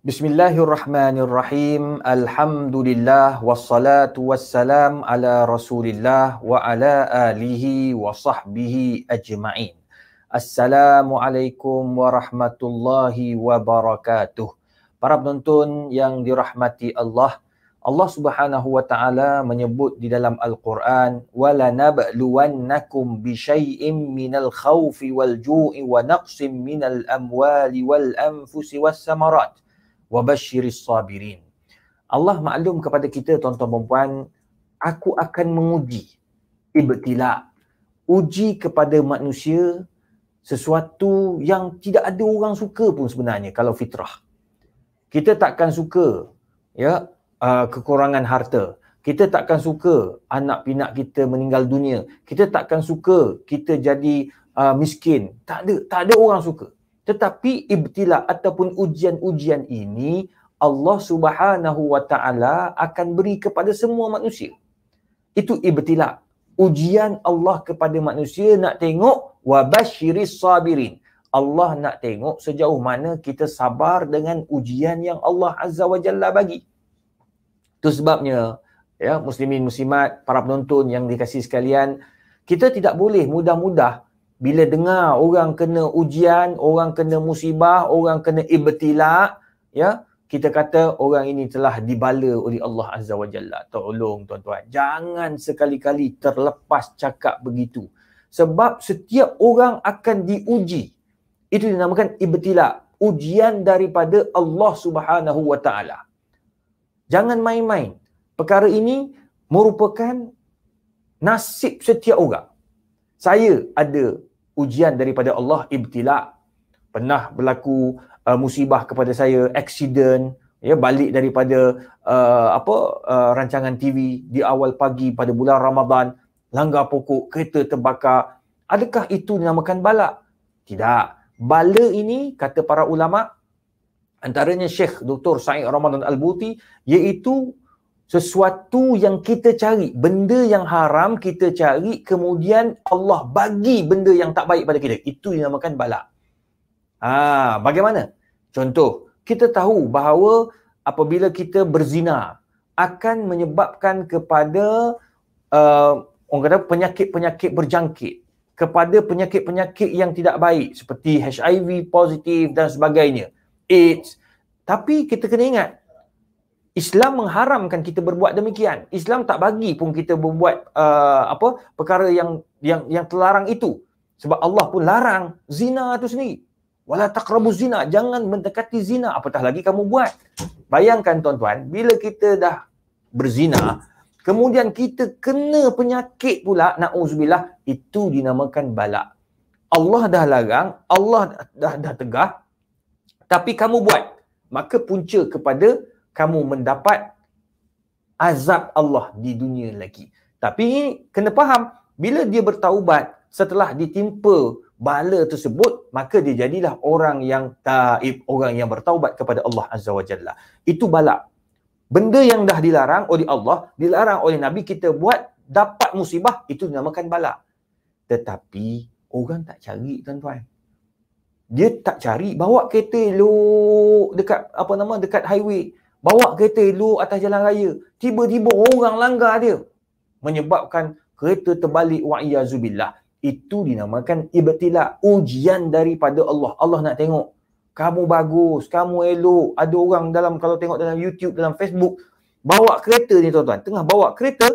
Bismillahirrahmanirrahim. Alhamdulillah wassalatu wassalam ala Rasulillah wa ala alihi wa sahbihi ajma'in. Assalamualaikum warahmatullahi wabarakatuh. Para penonton yang dirahmati Allah, Allah Subhanahu wa taala menyebut di dalam Al-Quran, "Wala nabluwannakum bi syai'im minal khaufi wal ju'i wa naqsim minal amwali wal anfusi was samarat." Wabashiris sabirin. Allah maklum kepada kita, tuan-tuan dan puan, aku akan menguji, ibtila, uji kepada manusia sesuatu yang tidak ada orang suka pun sebenarnya kalau fitrah. Kita takkan suka kekurangan harta. Kita takkan suka anak pinak kita meninggal dunia. Kita takkan suka kita jadi miskin. Tak ada orang suka. Tetapi ibtila ataupun ujian-ujian ini Allah Subhanahu wa taala akan beri kepada semua manusia. Itu ibtila. Ujian Allah kepada manusia nak tengok wabashiris sabirin. Allah nak tengok sejauh mana kita sabar dengan ujian yang Allah Azza wa Jalla bagi. Itu sebabnya muslimin muslimat, para penonton yang dikasihi sekalian, kita tidak boleh mudah-mudah bila dengar orang kena ujian, orang kena musibah, orang kena ibtila, kita kata orang ini telah dibala oleh Allah Azza wa Jalla. Tolong tuan-tuan, jangan sekali-kali terlepas cakap begitu. Sebab setiap orang akan diuji. Itu dinamakan ibtila, ujian daripada Allah Subhanahu wa taala. Jangan main-main. Perkara ini merupakan nasib setiap orang. Saya ada ujian daripada Allah, ibtila. Pernah berlaku musibah kepada saya, accident, balik daripada rancangan TV di awal pagi pada bulan Ramadan, langgar pokok, kereta terbakar. Adakah itu dinamakan bala? Tidak. Bala ini, kata para ulama, antaranya Syekh Dr. Sa'id Ramadan Al-Buti, iaitu sesuatu yang kita cari, benda yang haram kita cari, kemudian Allah bagi benda yang tak baik pada kita. Itu dinamakan bala. Bagaimana? Contoh, kita tahu bahawa apabila kita berzina akan menyebabkan kepada orang kata penyakit-penyakit berjangkit, kepada penyakit-penyakit yang tidak baik seperti HIV positif dan sebagainya, AIDS. Tapi kita kena ingat, Islam mengharamkan kita berbuat demikian. Islam tak bagi pun kita berbuat perkara yang terlarang itu. Sebab Allah pun larang zina itu sendiri. Wala taqrabuz zina, jangan mendekati zina, apatah lagi kamu buat. Bayangkan tuan-tuan, bila kita dah berzina, kemudian kita kena penyakit pula, na'udzubillah, itu dinamakan bala. Allah dah larang, Allah dah tegah, tapi kamu buat, maka punca kepada kamu mendapat azab Allah di dunia lagi. Tapi kena faham, bila dia bertaubat setelah ditimpa bala tersebut, maka dia jadilah orang yang taib, orang yang bertaubat kepada Allah Azza wa Jalla. Itu bala. Benda yang dah dilarang oleh Allah, dilarang oleh Nabi kita buat, dapat musibah, itu dinamakan bala. Tetapi orang tak cari, tuan-tuan. Dia tak cari, bawa kereta elok dekat highway, bawa kereta elok atas jalan raya, tiba-tiba orang langgar dia, menyebabkan kereta terbalik, wa'iyazubillah. Itu dinamakan ibtila, ujian daripada Allah. Allah nak tengok kamu bagus, kamu elok. Ada orang kalau tengok dalam YouTube, dalam Facebook, bawa kereta ni tuan-tuan, tengah bawa kereta,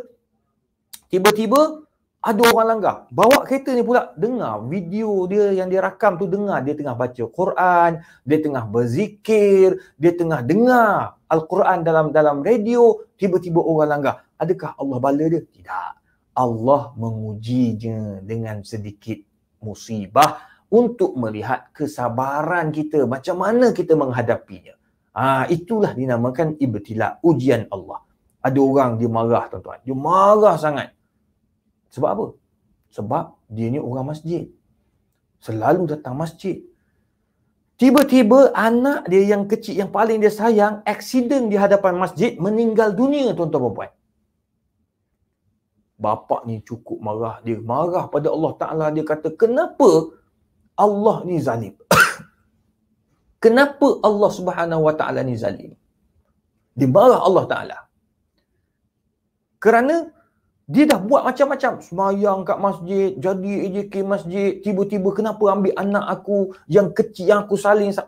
tiba-tiba ada orang langgar, bawa kereta ni pula, dengar video dia yang dia rakam tu, dengar dia tengah baca Quran, dia tengah berzikir, dia tengah dengar Al-Quran dalam radio, tiba-tiba orang langgar. Adakah Allah bala dia? Tidak. Allah mengujinya dengan sedikit musibah untuk melihat kesabaran kita, macam mana kita menghadapinya. Itulah dinamakan ibtila, ujian Allah. Ada orang dia marah, tuan-tuan. Dia marah sangat. Sebab apa? Sebab dia ni orang masjid. Selalu datang masjid. Tiba-tiba anak dia yang kecil, yang paling dia sayang, aksiden di hadapan masjid, meninggal dunia, tuan-tuan dan puan. Bapak ni cukup marah. Dia marah pada Allah Ta'ala. Dia kata, kenapa Allah ni zalim? Kenapa Allah Subhanahu Wa Ta'ala ni zalim? Dimarah Allah Ta'ala. Kerana dia dah buat macam-macam. Semayang kat masjid, jadi AJK masjid, tiba-tiba kenapa ambil anak aku yang kecil, yang aku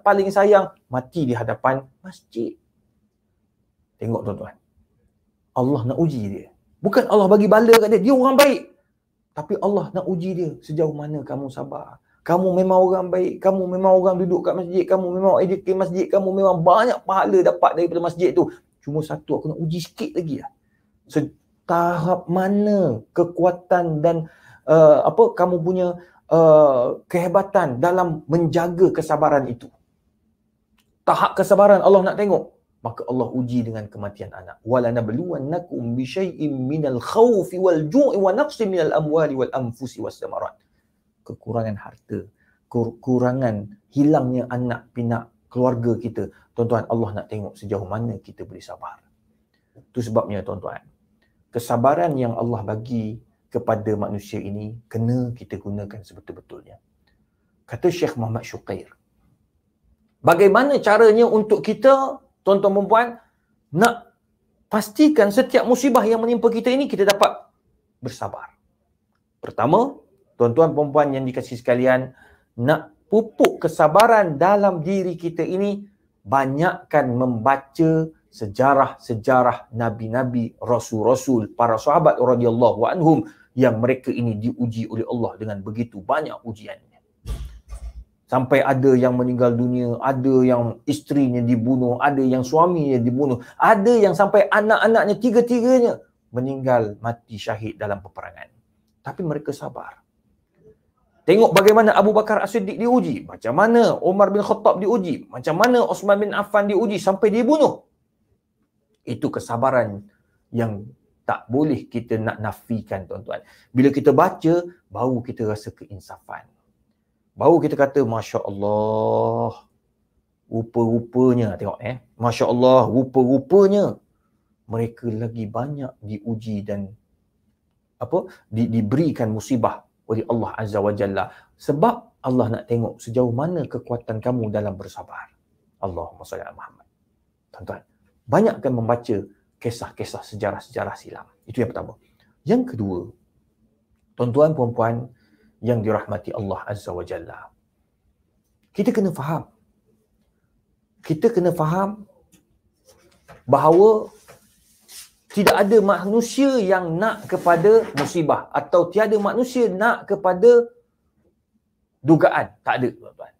paling sayang, mati di hadapan masjid. Tengok tuan-tuan. Allah nak uji dia. Bukan Allah bagi bala kat dia, dia orang baik. Tapi Allah nak uji dia, sejauh mana kamu sabar. Kamu memang orang baik, kamu memang orang duduk kat masjid, kamu memang AJK masjid, kamu memang banyak pahala dapat daripada masjid tu. Cuma satu, aku nak uji sikit lagi lah. Tahap mana kekuatan dan kamu punya kehebatan dalam menjaga kesabaran itu. Tahap kesabaran Allah nak tengok. Maka Allah uji dengan kematian anak. وَلَنَبْلُوَنَّكُمْ بِشَيْءٍ مِّنَ الْخَوْفِ وَالْجُوعِ وَنَقْصٍ مِّنَ الْأَمْوَالِ وَالْأَنفُسِ وَالثَّمَرَاتِ. Kekurangan harta, kekurangan hilangnya anak pinak keluarga kita. Tuan-tuan, Allah nak tengok sejauh mana kita boleh sabar. Itu sebabnya tuan-tuan, kesabaran yang Allah bagi kepada manusia ini kena kita gunakan sebetul-betulnya. Kata Syekh Muhammad Syuqair, bagaimana caranya untuk kita, tuan-tuan dan puan, nak pastikan setiap musibah yang menimpa kita ini kita dapat bersabar. Pertama, tuan-tuan dan puan yang dikasihi sekalian, nak pupuk kesabaran dalam diri kita ini, banyakkan membaca sejarah-sejarah nabi-nabi, rasul-rasul, para sahabat radhiyallahu anhum yang mereka ini diuji oleh Allah dengan begitu banyak ujiannya. Sampai ada yang meninggal dunia, ada yang isterinya dibunuh, ada yang suaminya dibunuh, ada yang sampai anak-anaknya tiga-tiganya meninggal mati syahid dalam peperangan. Tapi mereka sabar. Tengok bagaimana Abu Bakar As-Siddiq diuji, macam mana Umar bin Khattab diuji, macam mana Osman bin Affan diuji sampai dibunuh. Itu kesabaran yang tak boleh kita nak nafikan, tuan-tuan. Bila kita baca, baru kita rasa keinsafan. Baru kita kata, Masya Allah, rupa-rupanya, tengok Masya Allah, rupa-rupanya mereka lagi banyak diuji dan diberikan musibah oleh Allah Azza wa Jalla. Sebab Allah nak tengok sejauh mana kekuatan kamu dalam bersabar. Allahumma salli ala Muhammad. Tuan-tuan, banyakkan membaca kisah-kisah sejarah-sejarah silam. Itu yang pertama. Yang kedua, tuan-tuan puan-puan yang dirahmati Allah Azza wa Jalla, kita kena faham. Kita kena faham bahawa tidak ada manusia yang nak kepada musibah atau tiada manusia nak kepada dugaan. Tak ada, tuan-tuan.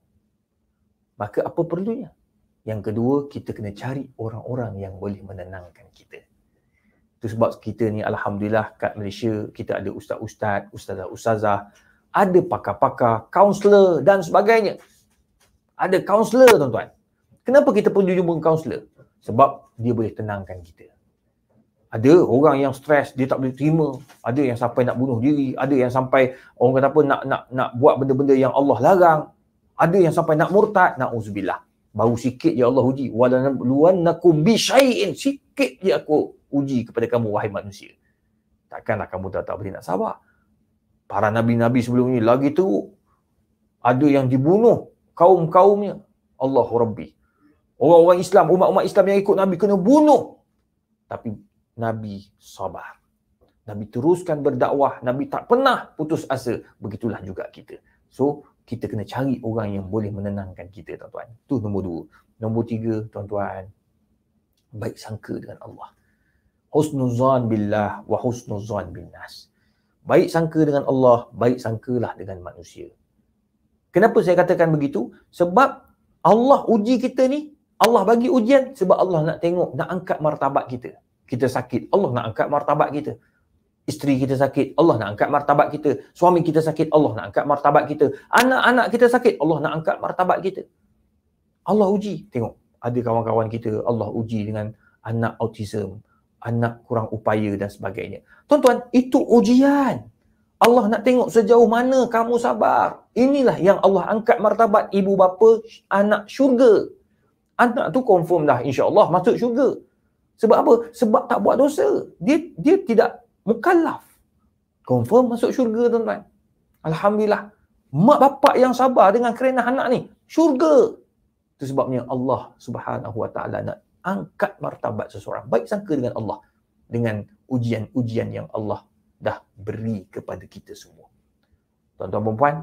Maka apa perlunya? Yang kedua, kita kena cari orang-orang yang boleh menenangkan kita. Itu sebab kita ni alhamdulillah kat Malaysia kita ada ustaz-ustaz, ustazah-ustazah, ada pakar-pakar, kaunselor dan sebagainya. Ada kaunselor, tuan-tuan. Kenapa kita perlu jumpa kaunselor? Sebab dia boleh tenangkan kita. Ada orang yang stres, dia tak boleh terima. Ada yang sampai nak bunuh diri. Ada yang sampai, orang kata apa, nak buat benda-benda yang Allah larang. Ada yang sampai nak murtad. Na'udzubillah. Baru sikit je Allah uji. وَلَنَبْلُوَنَّكُمْ بِشَيْءٍ. Sikit je aku uji kepada kamu, wahai manusia. Takkanlah kamu tak boleh nak sabar. Para nabi-nabi sebelum ini lagi teruk. Ada yang dibunuh kaum-kaumnya. Allahu Rabbi. Orang-orang Islam, umat-umat Islam yang ikut Nabi kena bunuh. Tapi Nabi sabar. Nabi teruskan berdakwah. Nabi tak pernah putus asa. Begitulah juga kita. So, kita kena cari orang yang boleh menenangkan kita, tuan-tuan. Itu nombor 2. Nombor 3, tuan-tuan, baik sangka dengan Allah. Husnuzan billah wa husnuzan bin nas. Baik sangka dengan Allah, baik sangkalah dengan manusia. Kenapa saya katakan begitu? Sebab Allah uji kita ni, Allah bagi ujian sebab Allah nak tengok, nak angkat martabat kita. Kita sakit, Allah nak angkat martabat kita. Isteri kita sakit, Allah nak angkat martabat kita. Suami kita sakit, Allah nak angkat martabat kita. Anak-anak kita sakit, Allah nak angkat martabat kita. Allah uji. Tengok, ada kawan-kawan kita, Allah uji dengan anak autism, anak kurang upaya dan sebagainya. Tuan-tuan, itu ujian. Allah nak tengok sejauh mana kamu sabar. Inilah yang Allah angkat martabat ibu bapa anak syurga. Anak tu confirm dah insya-Allah masuk syurga. Sebab apa? Sebab tak buat dosa. Dia tidak mukallaf. Confirm masuk syurga, tuan-tuan. Alhamdulillah. Mak bapak yang sabar dengan kerenah anak ni, syurga. Itu sebabnya Allah Subhanahu Wa Taala nak angkat martabat seseorang. Baik sangka dengan Allah, dengan ujian-ujian yang Allah dah beri kepada kita semua. Tuan-tuan dan puan,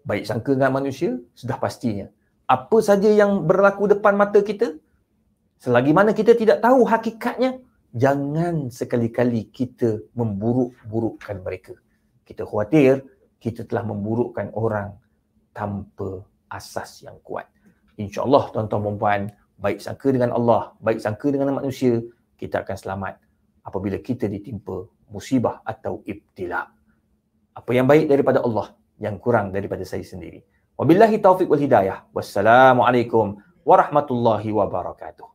baik sangka dengan manusia, sudah pastinya. Apa saja yang berlaku depan mata kita, selagi mana kita tidak tahu hakikatnya, jangan sekali-kali kita memburuk-burukkan mereka. Kita khawatir kita telah memburukkan orang tanpa asas yang kuat. InsyaAllah tuan-tuan dan puan, baik sangka dengan Allah, baik sangka dengan manusia, kita akan selamat apabila kita ditimpa musibah atau ibtila. Apa yang baik daripada Allah, yang kurang daripada saya sendiri. Wabillahi taufiq wal hidayah. Wassalamualaikum warahmatullahi wabarakatuh.